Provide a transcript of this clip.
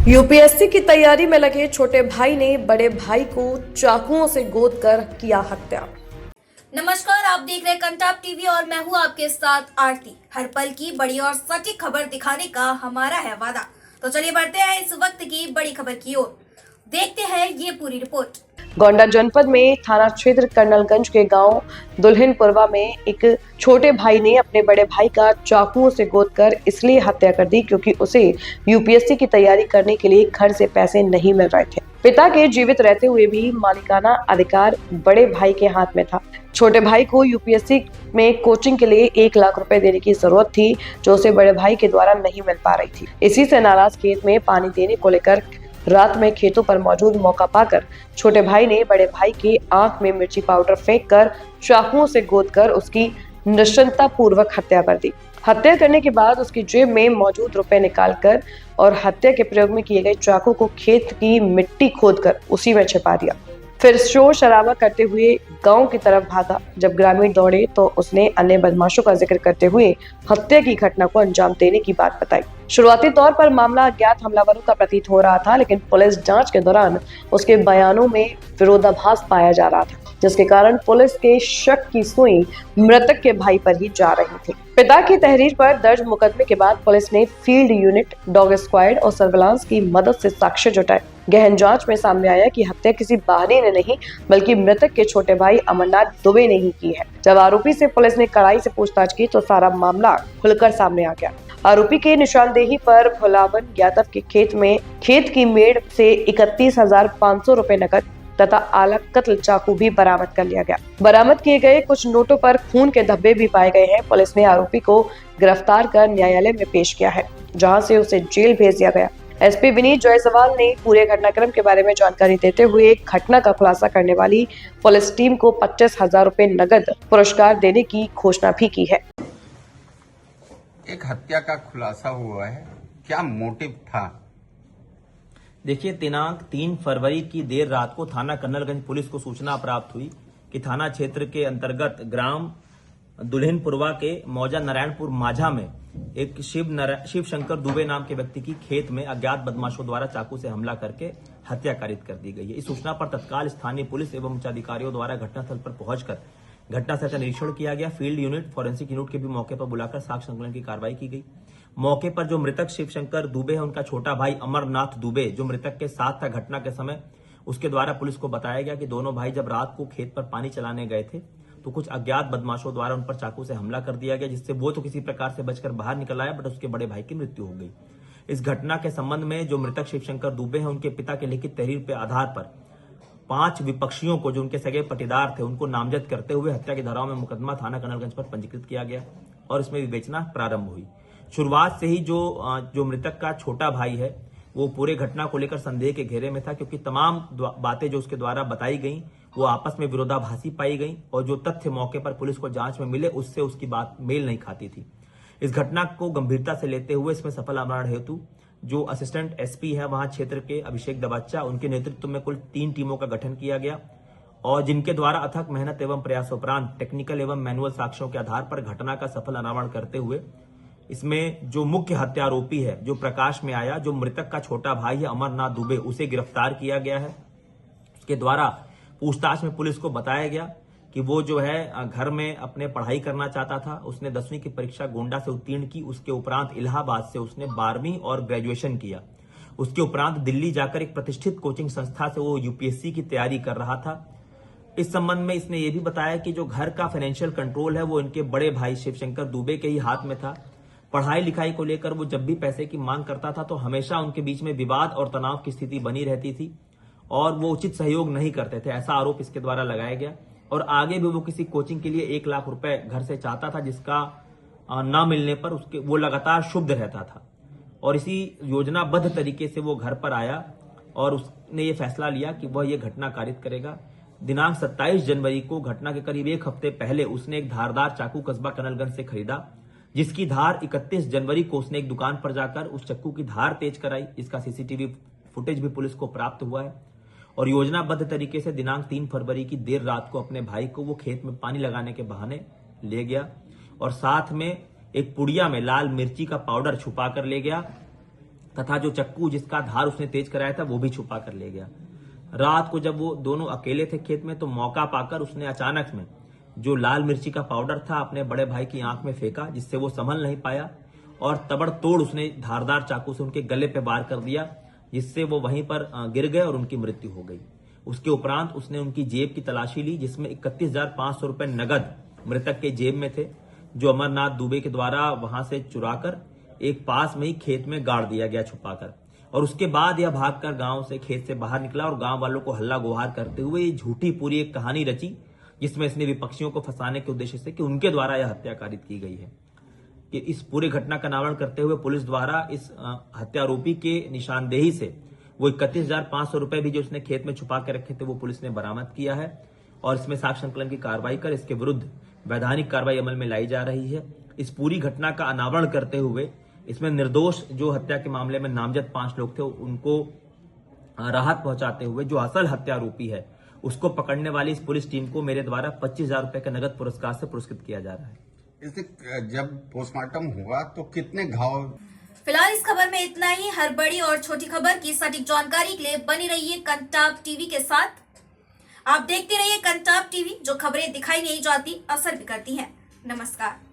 UPSC की तैयारी में लगे छोटे भाई ने बड़े भाई को चाकुओं से गोद कर किया हत्या। नमस्कार, आप देख रहे हैं कंटाप टीवी और मैं हूं आपके साथ आरती। हर पल की बड़ी और सटीक खबर दिखाने का हमारा है वादा। तो चलिए बढ़ते हैं इस वक्त की बड़ी खबर की ओर। देखते हैं ये पूरी रिपोर्ट। गोंडा जनपद में थाना क्षेत्र कर्नलगंज के गांव दुल्हिनपुरवा में एक छोटे भाई ने अपने बड़े भाई का चाकुओं से गोद कर इसलिए हत्या कर दी क्योंकि उसे यूपीएससी की तैयारी करने के लिए घर से पैसे नहीं मिल रहे थे। पिता के जीवित रहते हुए भी मालिकाना अधिकार बड़े भाई के हाथ में था। छोटे भाई को यूपीएससी में कोचिंग के लिए 1 लाख रुपए देने की जरूरत थी, जो उसे बड़े भाई के द्वारा नहीं मिल पा रही थी। इसी से नाराज खेत में पानी देने को लेकर रात में खेतों पर मौजूद मौका पाकर छोटे भाई ने बड़े भाई की आंख में मिर्ची पाउडर फेंक कर चाकुओं से गोद कर उसकी नृशंसता पूर्वक हत्या कर दी। हत्या करने के बाद उसकी जेब में मौजूद रुपए निकालकर और हत्या के प्रयोग में किए गए चाकू को खेत की मिट्टी खोदकर उसी में छिपा दिया। फिर शोर शराबा करते हुए गांव की तरफ भागा। जब ग्रामीण दौड़े तो उसने अन्य बदमाशों का जिक्र करते हुए हत्या की घटना को अंजाम देने की बात बताई। शुरुआती तौर पर मामला अज्ञात हमलावरों का प्रतीत हो रहा था, लेकिन पुलिस जांच के दौरान उसके बयानों में विरोधाभास पाया जा रहा था, जिसके कारण पुलिस के शक की सुई मृतक के भाई पर ही जा रही थी। पिता की तहरीर पर दर्ज मुकदमे के बाद पुलिस ने फील्ड यूनिट, डॉग स्क्वाड और सर्विलांस की मदद से साक्ष्य जुटाए। गहन जांच में सामने आया कि हत्या किसी बाहरी ने नहीं बल्कि मृतक के छोटे भाई अमरनाथ दुबे ने ही की है। जब आरोपी से पुलिस ने कड़ाई से पूछताछ की तो सारा मामला खुलकर सामने आ गया। आरोपी के निशानदेही पर भोलावन यादव के खेत की मेड़ से 31,500 रुपए नकद तथा आला कत्ल चाकू भी बरामद कर लिया गया। बरामद किए गए कुछ नोटों पर खून के धब्बे भी पाए गए हैं। पुलिस ने आरोपी को गिरफ्तार कर न्यायालय में पेश किया है, जहां से उसे जेल भेज दिया गया। एसपी विनीत जायसवाल ने पूरे घटनाक्रम के बारे में जानकारी देते हुए घटना का खुलासा करने वाली पुलिस टीम को 25,000 रुपए नगद पुरस्कार देने की घोषणा भी की है। एक हत्या का खुलासा हुआ है, क्या मोटिव था? देखिए, दिनांक 3 फरवरी की देर रात को थाना कर्नलगंज पुलिस को सूचना प्राप्त हुई कि थाना क्षेत्र के अंतर्गत ग्राम दुल्हिनपुरवा के मौजा नारायणपुर माझा में एक शिव शंकर दुबे नाम के व्यक्ति की खेत में अज्ञात बदमाशों द्वारा चाकू से हमला करके हत्या कारित कर दी गई है। इस सूचना पर तत्काल स्थानीय पुलिस एवं उच्चाधिकारियों द्वारा घटनास्थल पर पहुंचकर घटनास्थल का निरीक्षण किया गया। फील्ड यूनिट, फॉरेंसिक यूनिट के भी मौके पर बुलाकर साक्ष्य संकलन की कार्रवाई की गई। मौके पर जो मृतक शिव शंकर दुबे है, उनका छोटा भाई अमरनाथ दुबे जो मृतक के साथ था घटना के समय, उसके द्वारा पुलिस को बताया गया कि दोनों भाई जब रात को खेत पर पानी चलाने गए थे तो कुछ अज्ञात बदमाशों द्वारा उन पर चाकू से हमला कर दिया गया, जिससे वो तो किसी प्रकार से बचकर बाहर निकल आया, बट उसके बड़े भाई की मृत्यु हो गई। इस घटना के संबंध में जो मृतक शिव शंकर दुबे हैं, उनके पिता के लिखित तहरीर के आधार पर 5 विपक्षियों को, जो उनके सगे पटीदार थे, उनको नामजद करते हुए हत्या की धाराओं में मुकदमा थाना कर्नलगंज पर पंजीकृत किया गया और इसमें विवेचना प्रारंभ हुई। शुरुआत से ही जो मृतक का छोटा भाई है वो पूरे घटना को लेकर संदेह के घेरे में था, क्योंकि तमाम बातें जो उसके द्वारा बताई गई वो आपस में विरोधाभासी पाई गई और जो तथ्य मौके पर पुलिस को जांच में मिले उससे उसकी बात मेल नहीं खाती थी। इस घटना को गंभीरता से लेते हुए इसमें सफल अमरण हेतु जो असिस्टेंट एसपी है वहां क्षेत्र के अभिषेक दबाचा, उनके नेतृत्व में कुल 3 टीमों का गठन किया गया और जिनके द्वारा अथक मेहनत एवं प्रयासोपरांत टेक्निकल एवं मैनुअल साक्ष्यों के आधार पर घटना का सफल अनावरण करते हुए इसमें जो मुख्य हत्यारोपी है, जो प्रकाश में आया, जो मृतक का छोटा भाई है अमरनाथ दुबे, उसे गिरफ्तार किया गया है। उसके द्वारा पूछताछ में पुलिस को बताया गया कि वो जो है घर में अपने पढ़ाई करना चाहता था। उसने 10वीं की परीक्षा गोंडा से उत्तीर्ण की। उसके उपरांत इलाहाबाद से उसने 12वीं और ग्रेजुएशन किया। उसके उपरांत दिल्ली जाकर एक प्रतिष्ठित कोचिंग संस्था से वो यूपीएससी की तैयारी कर रहा था। इस संबंध में इसने ये भी बताया कि जो घर का फाइनेंशियल कंट्रोल है वो इनके बड़े भाई शिवशंकर दुबे के ही हाथ में था। पढ़ाई लिखाई को लेकर वो जब भी पैसे की मांग करता था तो हमेशा उनके बीच में विवाद और तनाव की स्थिति बनी रहती थी और वो उचित सहयोग नहीं करते थे, ऐसा आरोप इसके द्वारा लगाया गया। और आगे भी वो किसी कोचिंग के लिए 1 लाख रुपए घर से चाहता था, जिसका न मिलने पर उसके वो लगातार क्षुब्ध रहता था और इसी योजनाबद्ध तरीके से वो घर पर आया और उसने ये फैसला लिया कि वह ये घटना कारित करेगा। दिनांक 27 जनवरी को घटना के करीब 1 हफ्ते पहले उसने एक धारदार चाकू कस्बा कर्नलगंज से खरीदा, जिसकी धार 31 जनवरी को उसने एक दुकान पर जाकर उस चाकू की धार तेज कराई। इसका सीसीटीवी फुटेज भी पुलिस को प्राप्त हुआ है और योजनाबद्ध तरीके से दिनांक 3 फरवरी की देर रात को अपने भाई को वो खेत में पानी लगाने के बहाने ले गया और साथ में एक पुड़िया में लाल मिर्ची का पाउडर छुपा कर ले गया तथा जो चक्कू जिसका धार उसने तेज कराया था वो भी छुपा कर ले गया। रात को जब वो दोनों अकेले थे खेत में तो मौका पाकर उसने अचानक में जो लाल मिर्ची का पाउडर था अपने बड़े भाई की आंख में फेंका, जिससे वो संभल नहीं पाया और तबड़तोड़ उसने धारदार चाकू से उनके गले पे वार कर दिया, जिससे वो वहीं पर गिर गए और उनकी मृत्यु हो गई। उसके उपरांत उसने उनकी जेब की तलाशी ली, जिसमें 31,500 रुपए नगद मृतक के जेब में थे, जो अमरनाथ दुबे के द्वारा वहां से चुराकर एक पास में ही खेत में गाड़ दिया गया छुपाकर। और उसके बाद यह भागकर गांव से खेत से बाहर निकला और गांव वालों को हल्ला गुहार करते हुए ये झूठी पूरी एक कहानी रची, जिसमें इसने विपक्षियों को फंसाने के उद्देश्य से कि उनके द्वारा यह हत्या कारित की गई है। कि इस पूरे घटना का अनावरण करते हुए पुलिस द्वारा इस हत्यारोपी के निशानदेही से वो 31,500 रुपए भी जो उसने खेत में छुपा के रखे थे वो पुलिस ने बरामद किया है और इसमें साक्ष्य संकलन की कार्रवाई कर इसके विरुद्ध वैधानिक कार्रवाई अमल में लाई जा रही है। इस पूरी घटना का अनावरण करते हुए इसमें निर्दोष जो हत्या के मामले में नामजद 5 लोग थे उनको राहत पहुंचाते हुए जो असल हत्यारोपी है उसको पकड़ने वाली इस पुलिस टीम को मेरे द्वारा 25,000 रुपए के नगद पुरस्कार से पुरस्कृत किया जा रहा है। इसे जब पोस्टमार्टम हुआ तो कितने घाव? फिलहाल इस खबर में इतना ही। हर बड़ी और छोटी खबर की सटीक जानकारी के लिए बनी रहिए कंटाप टीवी के साथ। आप देखते रहिए कंटाप टीवी, जो खबरें दिखाई नहीं जाती असर भी करती हैं। नमस्कार।